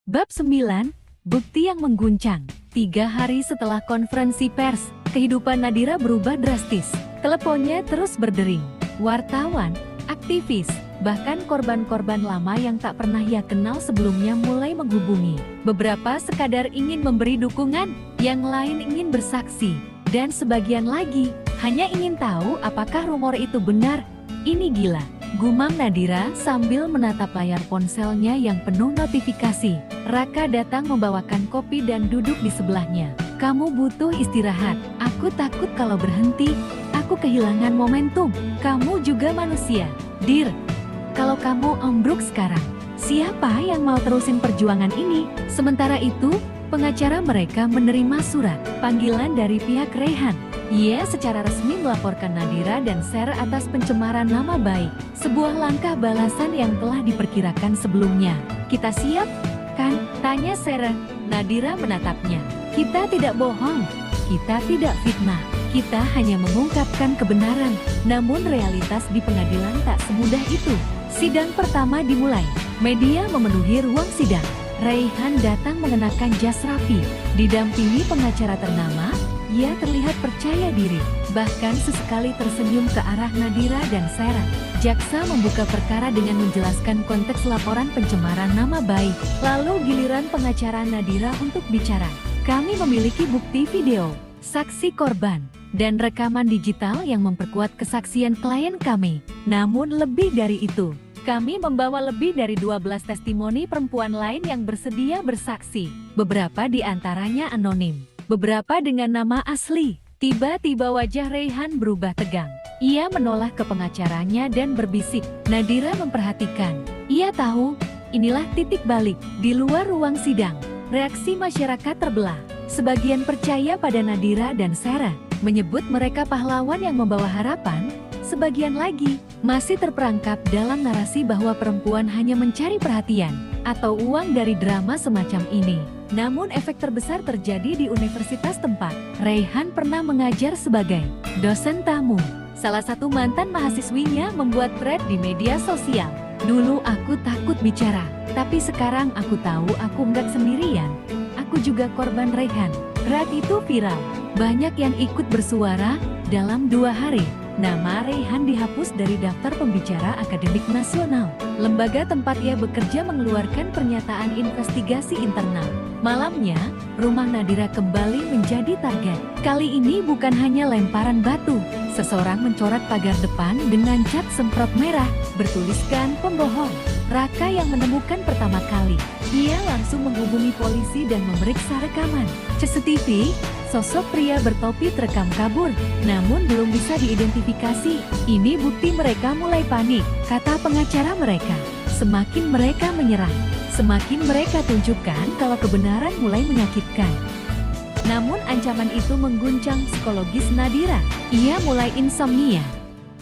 Bab 9, Bukti yang Mengguncang. 3 hari setelah konferensi pers, kehidupan Nadira berubah drastis. Teleponnya terus berdering. Wartawan, aktivis, bahkan korban-korban lama yang tak pernah ia kenal sebelumnya mulai menghubungi. Beberapa sekadar ingin memberi dukungan, yang lain ingin bersaksi, dan sebagian lagi hanya ingin tahu apakah rumor itu benar. Ini gila, gumam Nadira sambil menatap layar ponselnya yang penuh notifikasi. Raka datang membawakan kopi dan duduk di sebelahnya. Kamu butuh istirahat. Aku takut kalau berhenti, aku kehilangan momentum. Kamu juga manusia, Dir. Kalau kamu ambruk sekarang, siapa yang mau terusin perjuangan ini? Sementara itu, pengacara mereka menerima surat panggilan dari pihak Raihan. Ia secara resmi melaporkan Nadira dan Sarah atas pencemaran nama baik. Sebuah langkah balasan yang telah diperkirakan sebelumnya. Kita siap, kan? Tanya Sarah. Nadira menatapnya. Kita tidak bohong. Kita tidak fitnah. Kita hanya mengungkapkan kebenaran. Namun realitas di pengadilan tak semudah itu. Sidang pertama dimulai. Media memenuhi ruang sidang. Raihan datang mengenakan jas rapi. Didampingi pengacara ternama, ia terlihat percaya diri, bahkan sesekali tersenyum ke arah Nadira dan Sarah. Jaksa membuka perkara dengan menjelaskan konteks laporan pencemaran nama baik. Lalu giliran pengacara Nadira untuk bicara. Kami memiliki bukti video, saksi korban, dan rekaman digital yang memperkuat kesaksian klien kami. Namun lebih dari itu, kami membawa lebih dari 12 testimoni perempuan lain yang bersedia bersaksi. Beberapa di antaranya anonim, beberapa dengan nama asli. Tiba-tiba wajah Raihan berubah tegang. Ia menoleh ke pengacaranya dan berbisik. Nadira memperhatikan. Ia tahu, inilah titik balik. Di luar ruang sidang, reaksi masyarakat terbelah. Sebagian percaya pada Nadira dan Sarah, menyebut mereka pahlawan yang membawa harapan. Sebagian lagi masih terperangkap dalam narasi bahwa perempuan hanya mencari perhatian atau uang dari drama semacam ini. Namun efek terbesar terjadi di universitas tempat. Raihan pernah mengajar sebagai dosen tamu. Salah satu mantan mahasiswinya membuat thread di media sosial. Dulu aku takut bicara, tapi sekarang aku tahu aku enggak sendirian. Aku juga korban Raihan. Thread itu viral. Banyak yang ikut bersuara. Dalam 2 hari, nama Raihan dihapus dari daftar pembicara akademik nasional. Lembaga tempat ia bekerja mengeluarkan pernyataan investigasi internal. Malamnya, rumah Nadira kembali menjadi target. Kali ini bukan hanya lemparan batu. Seseorang mencoret pagar depan dengan cat semprot merah, bertuliskan pembohong. Raka yang menemukan pertama kali. Ia langsung menghubungi polisi dan memeriksa rekaman. CCTV, sosok pria bertopi terekam kabur, namun belum bisa diidentifikasi. Ini bukti mereka mulai panik, kata pengacara mereka. Semakin mereka menyerang, semakin mereka tunjukkan kalau kebenaran mulai menyakitkan. Namun ancaman itu mengguncang psikologis Nadira. Ia mulai insomnia,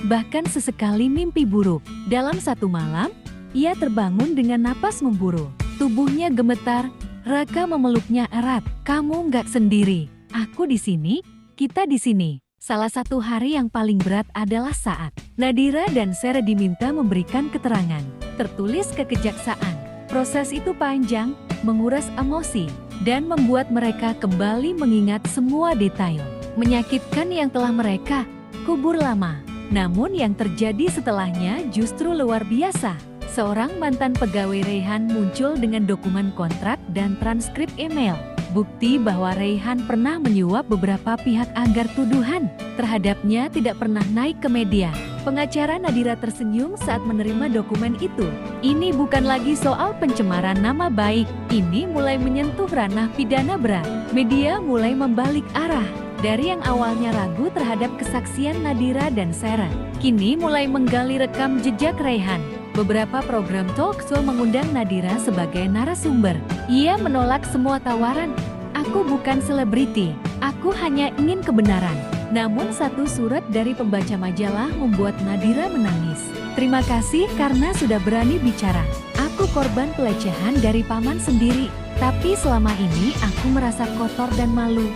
bahkan sesekali mimpi buruk. Dalam satu malam, ia terbangun dengan napas memburu. Tubuhnya gemetar. Raka memeluknya erat. Kamu nggak sendiri. Aku di sini, kita di sini. Salah satu hari yang paling berat adalah saat Nadira dan Sarah diminta memberikan keterangan tertulis ke kejaksaan. Proses itu panjang, menguras emosi, dan membuat mereka kembali mengingat semua detail menyakitkan yang telah mereka kubur lama. Namun yang terjadi setelahnya justru luar biasa. Seorang mantan pegawai Raihan muncul dengan dokumen kontrak dan transkrip email. Bukti bahwa Raihan pernah menyuap beberapa pihak agar tuduhan terhadapnya tidak pernah naik ke media. Pengacara Nadira tersenyum saat menerima dokumen itu. Ini bukan lagi soal pencemaran nama baik. Ini mulai menyentuh ranah pidana berat. Media mulai membalik arah. Dari yang awalnya ragu terhadap kesaksian Nadira dan Sarah, kini mulai menggali rekam jejak Raihan. Beberapa program talk show mengundang Nadira sebagai narasumber. Ia menolak semua tawaran. Aku bukan selebriti, aku hanya ingin kebenaran. Namun satu surat dari pembaca majalah membuat Nadira menangis. Terima kasih karena sudah berani bicara. Aku korban pelecehan dari paman sendiri, tapi selama ini aku merasa kotor dan malu.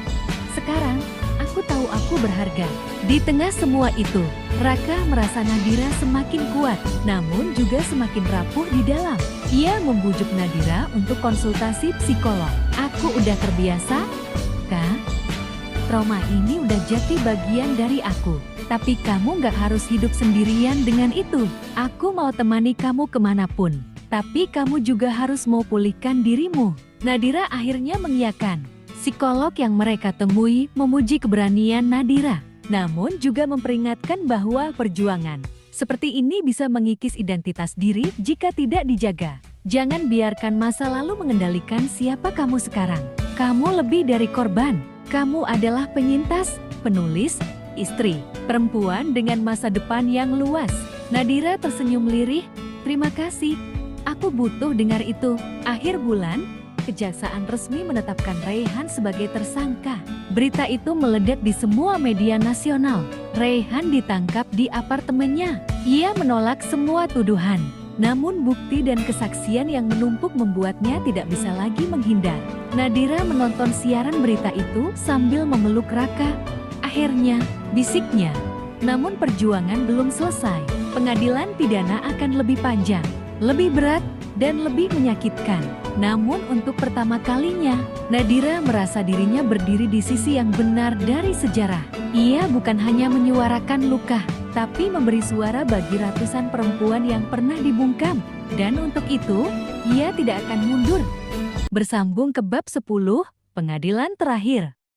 Sekarang, aku tahu aku berharga. Di tengah semua itu, Raka merasa Nadira semakin kuat, namun juga semakin rapuh di dalam. Ia membujuk Nadira untuk konsultasi psikolog. Aku udah terbiasa, Kak. Trauma ini udah jadi bagian dari aku. Tapi kamu gak harus hidup sendirian dengan itu. Aku mau temani kamu kemanapun. Tapi kamu juga harus mau pulihkan dirimu. Nadira akhirnya mengiyakan. Psikolog yang mereka temui memuji keberanian Nadira. Namun juga memperingatkan bahwa perjuangan seperti ini bisa mengikis identitas diri jika tidak dijaga. Jangan biarkan masa lalu mengendalikan siapa kamu sekarang. Kamu lebih dari korban. Kamu adalah penyintas, penulis, istri, perempuan dengan masa depan yang luas. Nadira tersenyum lirih. Terima kasih. Aku butuh dengar itu. Akhir bulan, Kejaksaan resmi menetapkan Raihan sebagai tersangka. Berita itu meledak di semua media nasional. Raihan ditangkap di apartemennya. Ia menolak semua tuduhan. Namun bukti dan kesaksian yang menumpuk membuatnya tidak bisa lagi menghindar. Nadira menonton siaran berita itu sambil memeluk Raka. Akhirnya, bisiknya. Namun perjuangan belum selesai. Pengadilan pidana akan lebih panjang, lebih berat, dan lebih menyakitkan. Namun untuk pertama kalinya, Nadira merasa dirinya berdiri di sisi yang benar dari sejarah. Ia bukan hanya menyuarakan luka, tapi memberi suara bagi ratusan perempuan yang pernah dibungkam. Dan untuk itu, ia tidak akan mundur. Bersambung ke bab 10, pengadilan terakhir.